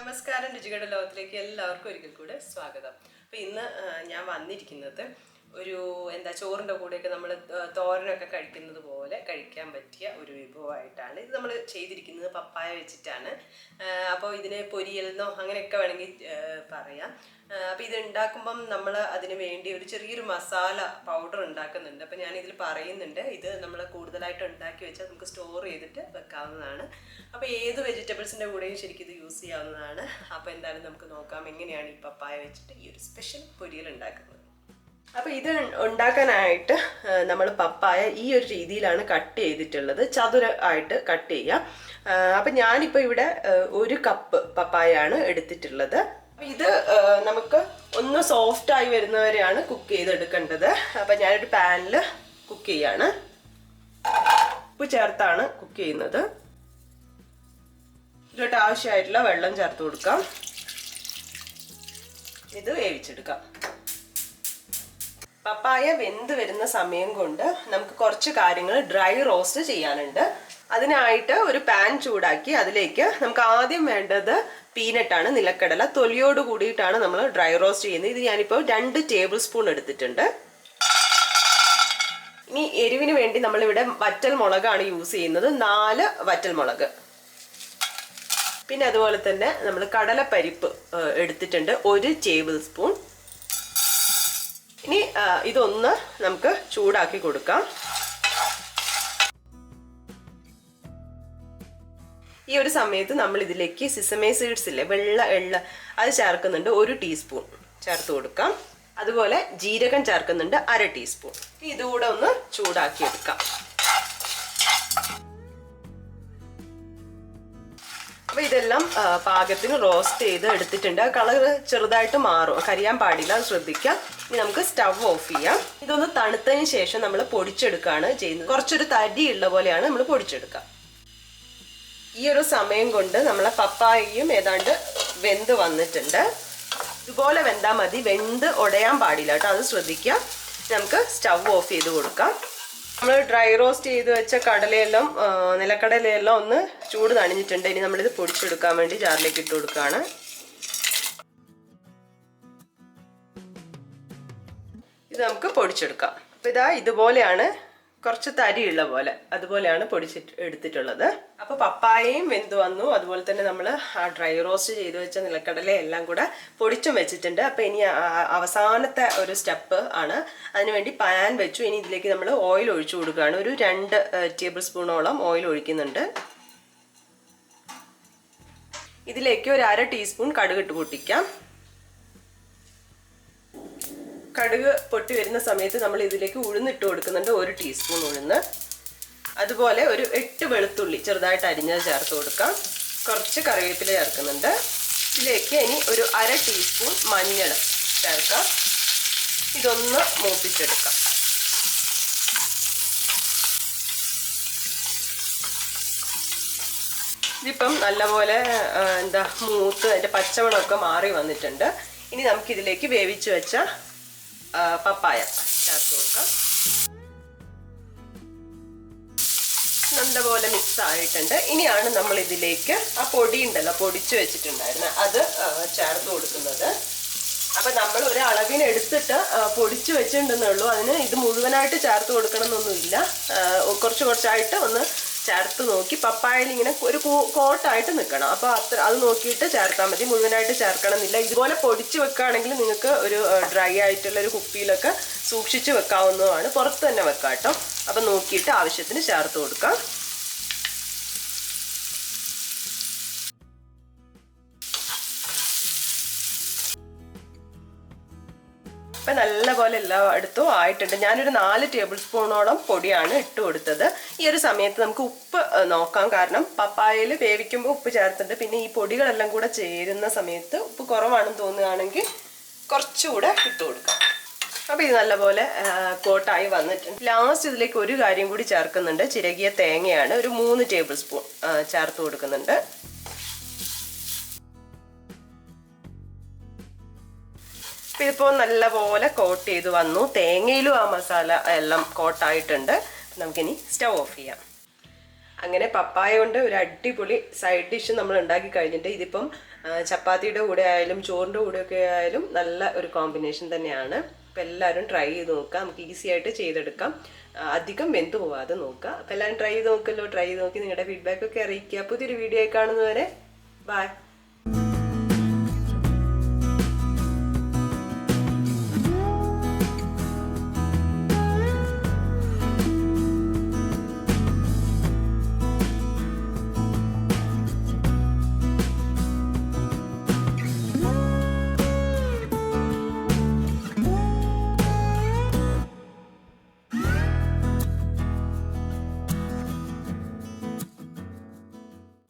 നമസ്കാരം രുചികളുടെ ലോകത്തിലേക്ക് എല്ലാവർക്കും ഒരിക്കൽ കൂടെ സ്വാഗതം. അപ്പോൾ ഇന്ന് ഞാൻ വന്നിരിക്കുന്നത് ഒരു ചോറിൻ്റെ കൂടെയൊക്കെ നമ്മൾ തോരനൊക്കെ കഴിക്കുന്നത് പോലെ കഴിക്കാൻ പറ്റിയ ഒരു വിഭവമായിട്ടാണ്. ഇത് നമ്മൾ ചെയ്തിരിക്കുന്നത് പപ്പായ വെച്ചിട്ടാണ്. അപ്പോൾ ഇതിന് പൊരിയലെന്നോ അങ്ങനെയൊക്കെ വേണമെങ്കിൽ പറയാം. അപ്പോൾ ഇത് ഉണ്ടാക്കുമ്പം നമ്മൾ അതിന് വേണ്ടി ഒരു ചെറിയൊരു മസാല പൗഡർ ഉണ്ടാക്കുന്നുണ്ട്. അപ്പോൾ ഞാനിതിൽ പറയുന്നുണ്ട്, ഇത് നമ്മൾ കൂടുതലായിട്ട് ഉണ്ടാക്കി വെച്ചാൽ നമുക്ക് സ്റ്റോർ ചെയ്തിട്ട് വെക്കാവുന്നതാണ്. അപ്പോൾ ഏത് വെജിറ്റബിൾസിൻ്റെ കൂടെയും ശരിക്കും ഇത് യൂസ് ചെയ്യാവുന്നതാണ്. അപ്പോൾ എന്തായാലും നമുക്ക് നോക്കാം എങ്ങനെയാണ് ഈ പപ്പായ വെച്ചിട്ട് ഈ ഒരു സ്പെഷ്യൽ പൊരിയൽ ഉണ്ടാക്കുന്നത്. അപ്പോൾ ഇത് ഉണ്ടാക്കാനായിട്ട് നമ്മൾ പപ്പായ ഈ ഒരു രീതിയിലാണ് കട്ട് ചെയ്തിട്ടുള്ളത്, ചതുരമായിട്ട് കട്ട് ചെയ്യാം. അപ്പം ഞാനിപ്പോൾ ഇവിടെ 1 കപ്പ് പപ്പായാണ് എടുത്തിട്ടുള്ളത്. ഇത് നമുക്ക് ഒന്ന് സോഫ്റ്റായി വരുന്നവരെയാണ് കുക്ക് ചെയ്തെടുക്കേണ്ടത്. അപ്പം ഞാനൊരു പാനിൽ കുക്ക് ചെയ്യാണ്. ഉപ്പ് ചേർത്താണ് കുക്ക് ചെയ്യുന്നത്. ഇതിലോട്ട് ആവശ്യമായിട്ടുള്ള വെള്ളം ചേർത്ത് കൊടുക്കാം. ഇത് വേവിച്ചെടുക്കാം. പപ്പായ വെന്ത് വരുന്ന സമയം കൊണ്ട് നമുക്ക് കുറച്ച് കാര്യങ്ങൾ ഡ്രൈ റോസ്റ്റ് ചെയ്യാനുണ്ട്. അതിനായിട്ട് ഒരു പാൻ ചൂടാക്കി അതിലേക്ക് നമുക്ക് ആദ്യം വേണ്ടത് പീനട്ടാണ്, നിലക്കടല. തൊലിയോട് കൂടിയിട്ടാണ് നമ്മൾ ഡ്രൈ റോസ്റ്റ് ചെയ്യുന്നത്. ഇത് ഞാനിപ്പോൾ 2 ടേബിൾ സ്പൂൺ എടുത്തിട്ടുണ്ട്. ഇനി എരിവിന് വേണ്ടി നമ്മളിവിടെ വറ്റൽ മുളകാണ് യൂസ് ചെയ്യുന്നത്, 4 വറ്റൽ മുളക്. പിന്നെ അതുപോലെ തന്നെ നമ്മൾ കടലപ്പരിപ്പ് എടുത്തിട്ടുണ്ട്, 1 ടേബിൾ സ്പൂൺ. ഇനി ഇതൊന്ന് നമുക്ക് ചൂടാക്കി കൊടുക്കാം. ഈ ഒരു സമയത്ത് നമ്മൾ ഇതിലേക്ക് സിസമേ സീഡ്സ് ഇല്ലേ, വെള്ള എള്ള, അത് ചേർക്കുന്നുണ്ട്, 1 ടീസ്പൂൺ ചേർത്ത് കൊടുക്കാം. അതുപോലെ ജീരകം ചേർക്കുന്നുണ്ട്, 1/2 ടീസ്പൂൺ. ഇതുകൂടെ ഒന്ന് ചൂടാക്കി എടുക്കാം. അപ്പോൾ ഇതെല്ലാം പാകത്തിന് റോസ്റ്റ് ചെയ്ത് എടുത്തിട്ടുണ്ട്. കളർ ചെറുതായിട്ട് മാറും, കരിയാൻ പാടില്ല, അത് ശ്രദ്ധിക്കാം. ഇനി നമുക്ക് സ്റ്റവ് ഓഫ് ചെയ്യാം. ഇതൊന്ന് തണുത്തതിന് ശേഷം നമ്മൾ പൊടിച്ചെടുക്കുകയാണ് ചെയ്യുന്നത്. കുറച്ചൊരു തരിയുള്ള പോലെയാണ് നമ്മൾ പൊടിച്ചെടുക്കുക. ഈ ഒരു സമയം കൊണ്ട് നമ്മളെ പപ്പായയും ഏതാണ്ട് വെന്ത് വന്നിട്ടുണ്ട്. ഇതുപോലെ വെന്താൽ മതി, വെന്ത് ഉടയാൻ പാടില്ല കേട്ടോ, അത് ശ്രദ്ധിക്കുക. നമുക്ക് സ്റ്റവ് ഓഫ് ചെയ്ത് കൊടുക്കാം. നമ്മൾ ഡ്രൈ റോസ്റ്റ് ചെയ്ത് വെച്ച കടലയെല്ലാം, നിലക്കടലയെല്ലാം ഒന്ന് ചൂട് തണിഞ്ഞിട്ടുണ്ട്. ഇനി നമ്മളിത് പൊടിച്ചെടുക്കാൻ വേണ്ടി ജാറിലേക്ക് ഇട്ട് കൊടുക്കുകയാണ്. ഇത് നമുക്ക് പൊടിച്ചെടുക്കാം. അപ്പോൾ ഇതാ ഇതുപോലെയാണ്, കുറച്ച് തരിയുള്ള പോലെ, അതുപോലെയാണ് പൊടിച്ചിട്ട് എടുത്തിട്ടുള്ളത്. അപ്പോൾ പപ്പായയും വെന്ത് വന്നു, അതുപോലെ തന്നെ നമ്മൾ ആ ഡ്രൈ റോസ്റ്റ് ചെയ്ത് വെച്ച നിലക്കടല എല്ലാം കൂടെ പൊടിച്ചും വെച്ചിട്ടുണ്ട്. അപ്പോൾ ഇനി അവസാനത്തെ ഒരു സ്റ്റെപ്പ് ആണ്. അതിനുവേണ്ടി പാൻ വെച്ചു. ഇനി ഇതിലേക്ക് നമ്മൾ ഓയിൽ ഒഴിച്ചു കൊടുക്കുകയാണ്. ഒരു 2 ടേബിൾ സ്പൂണോളം ഓയിൽ ഒഴിക്കുന്നുണ്ട്. ഇതിലേക്ക് ഒരു 1/2 ടീസ്പൂൺ കടുക് ഇട്ട് പൊട്ടിക്കാം. കടുക് പൊട്ടി വരുന്ന സമയത്ത് നമ്മൾ ഇതിലേക്ക് ഉഴുന്നിട്ട് കൊടുക്കുന്നുണ്ട്, 1 ടീസ്പൂൺ ഉഴുന്ന്. അതുപോലെ ഒരു 8 വെളുത്തുള്ളി ചെറുതായിട്ട് അരിഞ്ഞത് ചേർത്ത് കൊടുക്കാം. കുറച്ച് കറിവേപ്പില ചേർക്കുന്നുണ്ട്. ഇതിലേക്ക് ഇനി ഒരു 1/2 ടീസ്പൂൺ മഞ്ഞൾ ചേർക്കാം. ഇതൊന്ന് മൂപ്പിച്ചെടുക്കാം. ഇതിപ്പം നല്ലപോലെ മൂത്ത് അതിൻ്റെ പച്ചമണമൊക്കെ മാറി വന്നിട്ടുണ്ട്. ഇനി നമുക്കിതിലേക്ക് വേവിച്ച് വെച്ച പപ്പായ ചേർത്ത് കൊടുക്കാം. നല്ലപോലെ മിക്സ് ആയിട്ടുണ്ട്. ഇനിയാണ് നമ്മൾ ഇതിലേക്ക് ആ പൊടി ഉണ്ടല്ലോ, പൊടിച്ചു വെച്ചിട്ടുണ്ടായിരുന്നു, അത് ചേർത്ത് കൊടുക്കുന്നത്. അപ്പം നമ്മൾ ഒരു അളവിന് എടുത്തിട്ട് പൊടിച്ചു വെച്ചിട്ടുണ്ടെന്നുള്ളൂ. അതിന് ഇത് മുഴുവനായിട്ട് ചേർത്ത് കൊടുക്കണം എന്നൊന്നുമില്ല. കുറച്ച് കുറച്ചായിട്ട് ഒന്ന് ചേർത്ത് നോക്കി. പപ്പായയിൽ ഇങ്ങനെ ഒരു കോട്ടായിട്ട് നിൽക്കണം. അപ്പോൾ അത് നോക്കിയിട്ട് ചേർത്താൽ മതി, മുഴുവനായിട്ട് ചേർക്കണം എന്നില്ല. ഇതുപോലെ പൊടിച്ച് വെക്കുകയാണെങ്കിൽ നിങ്ങൾക്ക് ഒരു ഡ്രൈ ആയിട്ടുള്ള ഒരു കുപ്പിയിലൊക്കെ സൂക്ഷിച്ച് വെക്കാവുന്നതാണ്. പുറത്ത് തന്നെ വെക്കാം കേട്ടോ. അപ്പം നോക്കിയിട്ട് ആവശ്യത്തിന് ചേർത്ത് കൊടുക്കാം. ഇപ്പം നല്ലപോലെ എല്ലായിടത്തും ആയിട്ടുണ്ട്. ഞാനൊരു 4 ടേബിൾ സ്പൂണോളം പൊടിയാണ് ഇട്ട് കൊടുത്തത്. ഈ ഒരു സമയത്ത് നമുക്ക് ഉപ്പ് നോക്കാം, കാരണം പപ്പായയിൽ വേവിക്കുമ്പോൾ ഉപ്പ് ചേർത്തിട്ടുണ്ട്. പിന്നെ ഈ പൊടികളെല്ലാം കൂടെ ചേരുന്ന സമയത്ത് ഉപ്പ് കുറവാണെന്ന് തോന്നുകയാണെങ്കിൽ കുറച്ചുകൂടെ ഇട്ട് കൊടുക്കാം. അപ്പോൾ ഇത് നല്ലപോലെ കോട്ടായി വന്നിട്ടുണ്ട്. ലാസ്റ്റ് ഇതിലേക്ക് ഒരു കാര്യം കൂടി ചേർക്കുന്നുണ്ട്, ചിരകിയ തേങ്ങയാണ്. ഒരു 3 ടേബിൾ സ്പൂൺ ചേർത്ത് കൊടുക്കുന്നുണ്ട്. ഇതിപ്പോൾ നല്ലപോലെ കോട്ട് ചെയ്ത് വന്നു. തേങ്ങയിലും ആ മസാല എല്ലാം കോട്ടായിട്ടുണ്ട്. നമുക്കിനി സ്റ്റവ് ഓഫ് ചെയ്യാം. അങ്ങനെ പപ്പായ കൊണ്ട് ഒരു അടിപൊളി സൈഡ് ഡിഷ് നമ്മൾ ഉണ്ടാക്കി കഴിഞ്ഞിട്ട് ഇതിപ്പം ചപ്പാത്തിയുടെ കൂടെ ആയാലും ചോറിൻ്റെ കൂടെയൊക്കെ ആയാലും നല്ല ഒരു കോമ്പിനേഷൻ തന്നെയാണ്. അപ്പോൾ എല്ലാവരും ട്രൈ ചെയ്ത് നോക്കുക. നമുക്ക് ഈസി ആയിട്ട് ചെയ്തെടുക്കാം. അധികം വെന്ത് പോവാതെ നോക്കുക. അപ്പോൾ എല്ലാവരും ട്രൈ ചെയ്ത് നോക്കല്ലോ. ട്രൈ ചെയ്ത് നോക്കി നിങ്ങളുടെ ഫീഡ്ബാക്കൊക്കെ അറിയിക്കുക. പുതിയൊരു വീഡിയോ ആയി കാണുന്നവരെ ബൈ.